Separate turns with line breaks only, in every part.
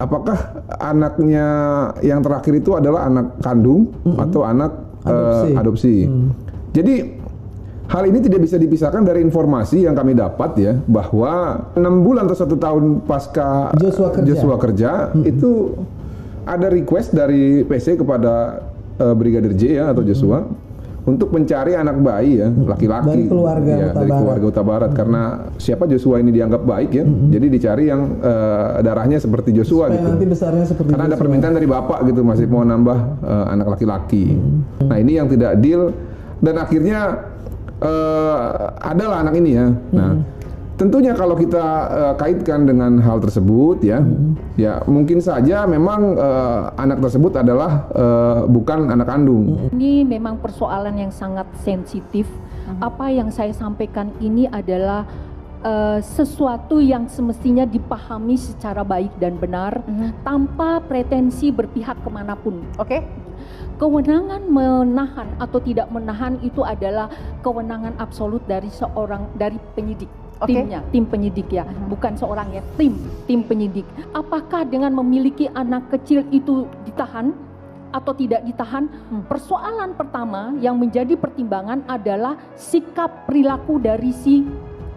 apakah anaknya yang terakhir itu adalah anak kandung atau anak adopsi. Jadi hal ini tidak bisa dipisahkan dari informasi yang kami dapat ya, bahwa 6 bulan atau 1 tahun pasca Joshua kerja itu ada request dari PC kepada Brigadir J ya atau Joshua untuk mencari anak bayi ya, laki-laki dari keluarga Huta Barat, karena siapa Joshua ini dianggap baik ya, jadi dicari yang darahnya seperti Joshua gitu.
Nanti besarnya seperti
karena Joshua. Ada permintaan dari bapak gitu, masih mau nambah anak laki-laki. Nah ini yang tidak deal, dan akhirnya adalah anak ini ya. Nah tentunya kalau kita kaitkan dengan hal tersebut ya, ya mungkin saja memang anak tersebut adalah bukan anak kandung.
Ini memang persoalan yang sangat sensitif. Apa yang saya sampaikan ini adalah sesuatu yang semestinya dipahami secara baik dan benar, tanpa pretensi berpihak kemanapun. Kewenangan menahan atau tidak menahan itu adalah kewenangan absolut dari penyidik. Tim penyidik ya, bukan seorang ya, tim penyidik. Apakah dengan memiliki anak kecil itu ditahan atau tidak ditahan? Persoalan pertama yang menjadi pertimbangan adalah sikap perilaku dari si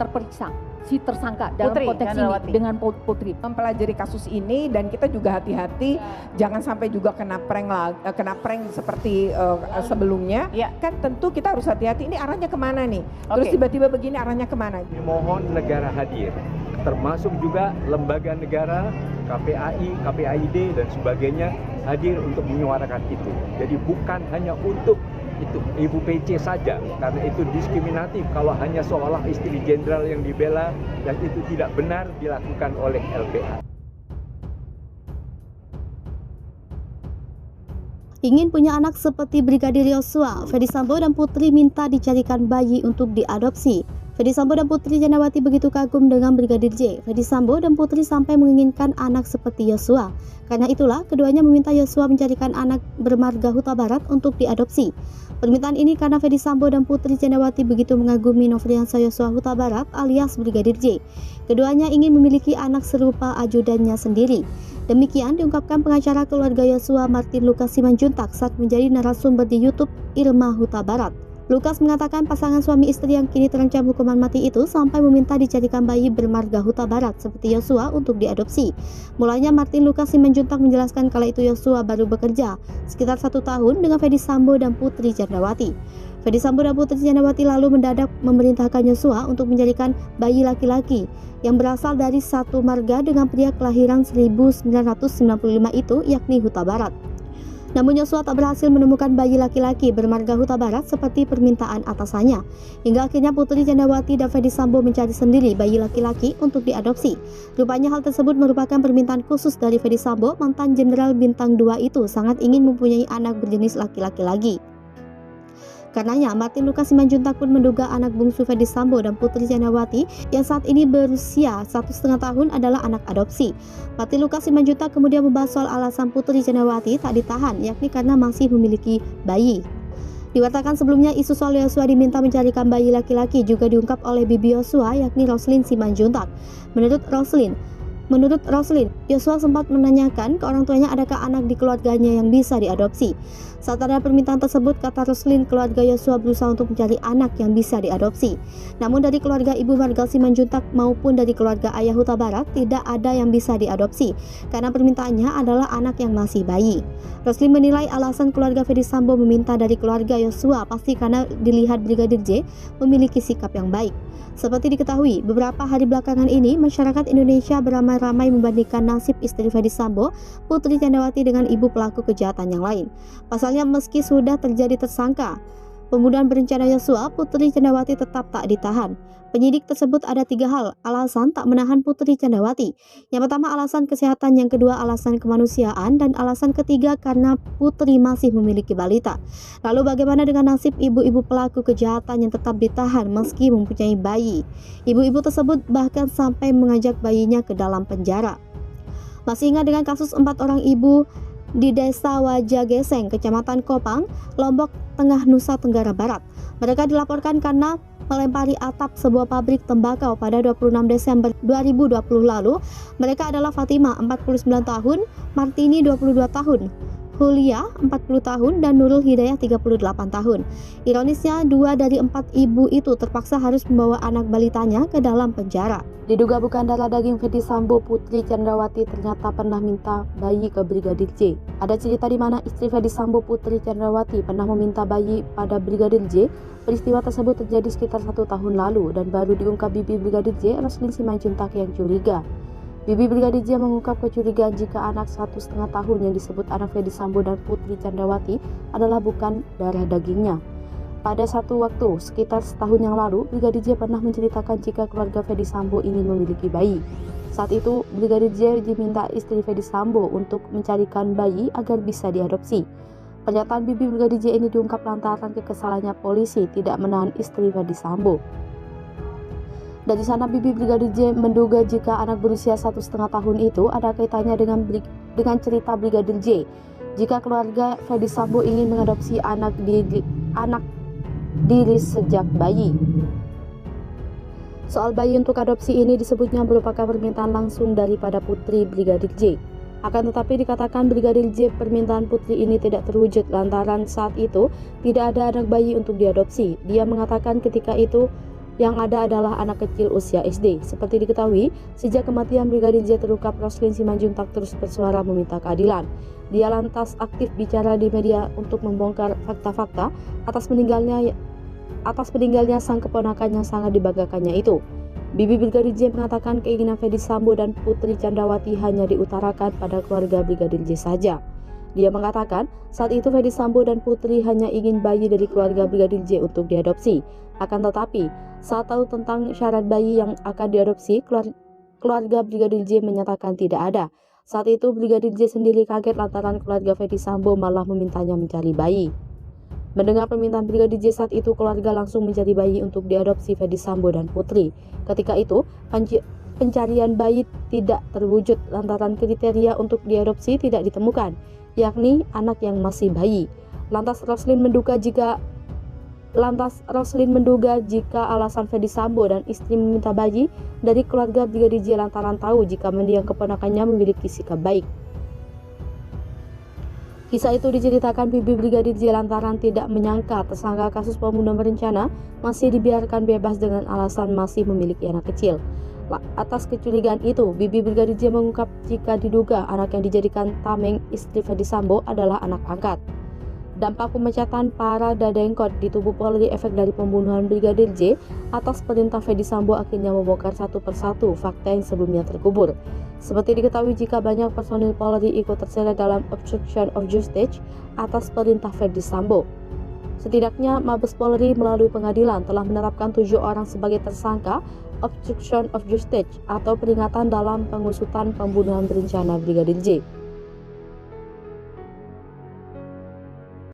terperiksa, si tersangka dalam konteks ini dengan Putri.
Mempelajari kasus ini, dan kita juga hati-hati jangan sampai juga kena prank seperti sebelumnya. Kan tentu kita harus hati-hati, ini arahnya kemana nih? Terus tiba-tiba begini arahnya kemana?
Mohon negara hadir, termasuk juga lembaga negara, KPAI, KPAID dan sebagainya hadir untuk menyuarakan itu. Jadi bukan hanya untuk itu Ibu PC saja, karena itu diskriminatif kalau hanya seolah istri jenderal yang dibela, dan itu tidak benar dilakukan oleh LBH.
Ingin punya anak seperti Brigadir Yosua, Ferdy Sambo dan Putri minta dicarikan bayi untuk diadopsi. Ferdy Sambo dan Putri Chandrawati begitu kagum dengan Brigadir J. Ferdy Sambo dan Putri sampai menginginkan anak seperti Yosua. Karena itulah keduanya meminta Yosua mencarikan anak bermarga Huta Barat untuk diadopsi. Permintaan ini karena Ferdy Sambo dan Putri Chandrawati begitu mengagumi Nofriansah Yosua Huta Barat alias Brigadir J. Keduanya ingin memiliki anak serupa ajudannya sendiri. Demikian diungkapkan pengacara keluarga Yosua Martin Lukas Simanjuntak saat menjadi narasumber di YouTube Irma Huta Barat. Lukas mengatakan pasangan suami istri yang kini terancam hukuman mati itu sampai meminta dicarikan bayi bermarga Huta Barat seperti Yosua untuk diadopsi. Mulanya Martin Lukas Simanjuntak menjelaskan kala itu Yosua baru bekerja sekitar 1 tahun dengan Ferdy Sambo dan Putri Chandrawati. Ferdy Sambo dan Putri Chandrawati lalu mendadak memerintahkan Yosua untuk mencarikan bayi laki-laki yang berasal dari satu marga dengan pria kelahiran 1995 itu, yakni Huta Barat. Namun Yosua tak berhasil menemukan bayi laki-laki bermarga Huta Barat seperti permintaan atasannya. Hingga akhirnya Putri Chandrawati dan Ferdy Sambo mencari sendiri bayi laki-laki untuk diadopsi. Rupanya hal tersebut merupakan permintaan khusus dari Ferdy Sambo. Mantan Jenderal Bintang 2 itu sangat ingin mempunyai anak berjenis laki-laki lagi. Karenanya Martin Lukas Simanjuntak pun menduga anak bungsu Ferdy Sambo dan Putri Chandrawati yang saat ini berusia 1,5 tahun adalah anak adopsi. Martin Lukas Simanjuntak kemudian membahas soal alasan Putri Chandrawati tak ditahan, yakni karena masih memiliki bayi. Diwartakan sebelumnya isu soal Yosua diminta mencarikan bayi laki-laki juga diungkap oleh bibi Yosua, yakni Roslin Simanjuntak. Menurut Roslin, Yosua sempat menanyakan ke orang tuanya adakah anak di keluarganya yang bisa diadopsi. Saat ada permintaan tersebut, kata Roslin, keluarga Yosua berusaha untuk mencari anak yang bisa diadopsi. Namun dari keluarga Ibu Margal Simanjuntak maupun dari keluarga Ayah Huta Barat tidak ada yang bisa diadopsi karena permintaannya adalah anak yang masih bayi. Roslin menilai alasan keluarga Ferdy Sambo meminta dari keluarga Yosua pasti karena dilihat Brigadir J memiliki sikap yang baik. Seperti diketahui, beberapa hari belakangan ini masyarakat Indonesia beramai-ramai membandingkan nasib istri Ferdy Sambo, Putri Chandrawati dengan ibu pelaku kejahatan yang lain. Pasalnya meski sudah terjadi tersangka pembunuhan berencana Yosua, Putri Chandrawati tetap tak ditahan. Penyidik tersebut ada 3 hal alasan tak menahan Putri Chandrawati. Yang pertama alasan kesehatan, yang kedua alasan kemanusiaan, dan alasan ketiga karena Putri masih memiliki balita. Lalu bagaimana dengan nasib ibu-ibu pelaku kejahatan yang tetap ditahan meski mempunyai bayi? Ibu-ibu tersebut bahkan sampai mengajak bayinya ke dalam penjara. Masih ingat dengan kasus 4 orang ibu di Desa Wajageseng, Kecamatan Kopang, Lombok Tengah, Nusa Tenggara Barat. Mereka dilaporkan karena melempari atap sebuah pabrik tembakau pada 26 Desember 2020 lalu. Mereka adalah Fatima 49 tahun, Martini 22 tahun, Hulia 40 tahun, dan Nurul Hidayah 38 tahun. Ironisnya, 2 dari 4 ibu itu terpaksa harus membawa anak balitanya ke dalam penjara. Diduga bukan darah daging Ferdy Sambo, Putri Chandrawati ternyata pernah minta bayi ke Brigadir J. Ada cerita di mana istri Ferdy Sambo, Putri Chandrawati, pernah meminta bayi pada Brigadir J. Peristiwa tersebut terjadi sekitar 1 tahun lalu dan baru diungkap bibi Brigadir J, Roslin Simanjuntak, yang curiga. Bibi Brigadir J mengungkap kecurigaan jika anak 1,5 tahun yang disebut anak Ferdy Sambo dan Putri Chandrawati adalah bukan darah dagingnya. Pada satu waktu, sekitar setahun yang lalu, Brigadir J pernah menceritakan jika keluarga Ferdy Sambo ingin memiliki bayi. Saat itu, Brigadir J diminta istri Ferdy Sambo untuk mencarikan bayi agar bisa diadopsi. Pernyataan bibi Brigadir J ini diungkap lantaran kekesalannya polisi tidak menahan istri Ferdy Sambo. Dari sana, bibi Brigadir J menduga jika anak berusia 1,5 tahun itu ada kaitannya dengan cerita Brigadir J. Jika keluarga Ferdy Sambo ingin mengadopsi anak diri sejak bayi. Soal bayi untuk adopsi ini disebutnya merupakan permintaan langsung daripada putri Brigadir J. Akan tetapi dikatakan Brigadir J permintaan putri ini tidak terwujud lantaran saat itu tidak ada anak bayi untuk diadopsi. Dia mengatakan ketika itu yang ada adalah anak kecil usia SD. Seperti diketahui, sejak kematian Brigadir J terungkap, Roslin Simanjuntak terus bersuara meminta keadilan. Dia lantas aktif bicara di media untuk membongkar fakta-fakta atas meninggalnya sang keponakan yang sangat dibanggakannya itu. Bibi Brigadir J mengatakan keinginan Ferdy Sambo dan Putri Chandrawati hanya diutarakan pada keluarga Brigadir J saja. Dia mengatakan saat itu Ferdy Sambo dan Putri hanya ingin bayi dari keluarga Brigadir J untuk diadopsi. Akan tetapi, saat tahu tentang syarat bayi yang akan diadopsi, keluarga Brigadir J menyatakan tidak ada. Saat itu Brigadir J sendiri kaget lantaran keluarga Ferdy Sambo malah memintanya mencari bayi. Mendengar permintaan Brigadir J saat itu, keluarga langsung mencari bayi untuk diadopsi Ferdy Sambo dan Putri. Ketika itu, pencarian bayi tidak terwujud lantaran kriteria untuk diadopsi tidak ditemukan, yakni anak yang masih bayi. Lantas Roslin menduga jika alasan Ferdy Sambo dan istri meminta bayi dari keluarga Brigadir J lantaran tahu jika mendiang keponakannya memiliki sikap baik. Kisah itu diceritakan bibi Brigadir J lantaran tidak menyangka tersangka kasus pembunuhan berencana masih dibiarkan bebas dengan alasan masih memiliki anak kecil. Atas kecurigaan itu, bibi Brigadir J mengungkap jika diduga anak yang dijadikan tameng istri Ferdy Sambo adalah anak angkat. Dampak pemecatan para dadengkot di tubuh Polri efek dari pembunuhan Brigadir J atas perintah Ferdy Sambo akhirnya membongkar satu persatu fakta yang sebelumnya terkubur. Seperti diketahui jika banyak personil Polri ikut terseret dalam obstruction of justice atas perintah Ferdy Sambo. Setidaknya Mabes Polri melalui pengadilan telah menetapkan 7 orang sebagai tersangka obstruction of justice atau peringatan dalam pengusutan pembunuhan berencana Brigadir J.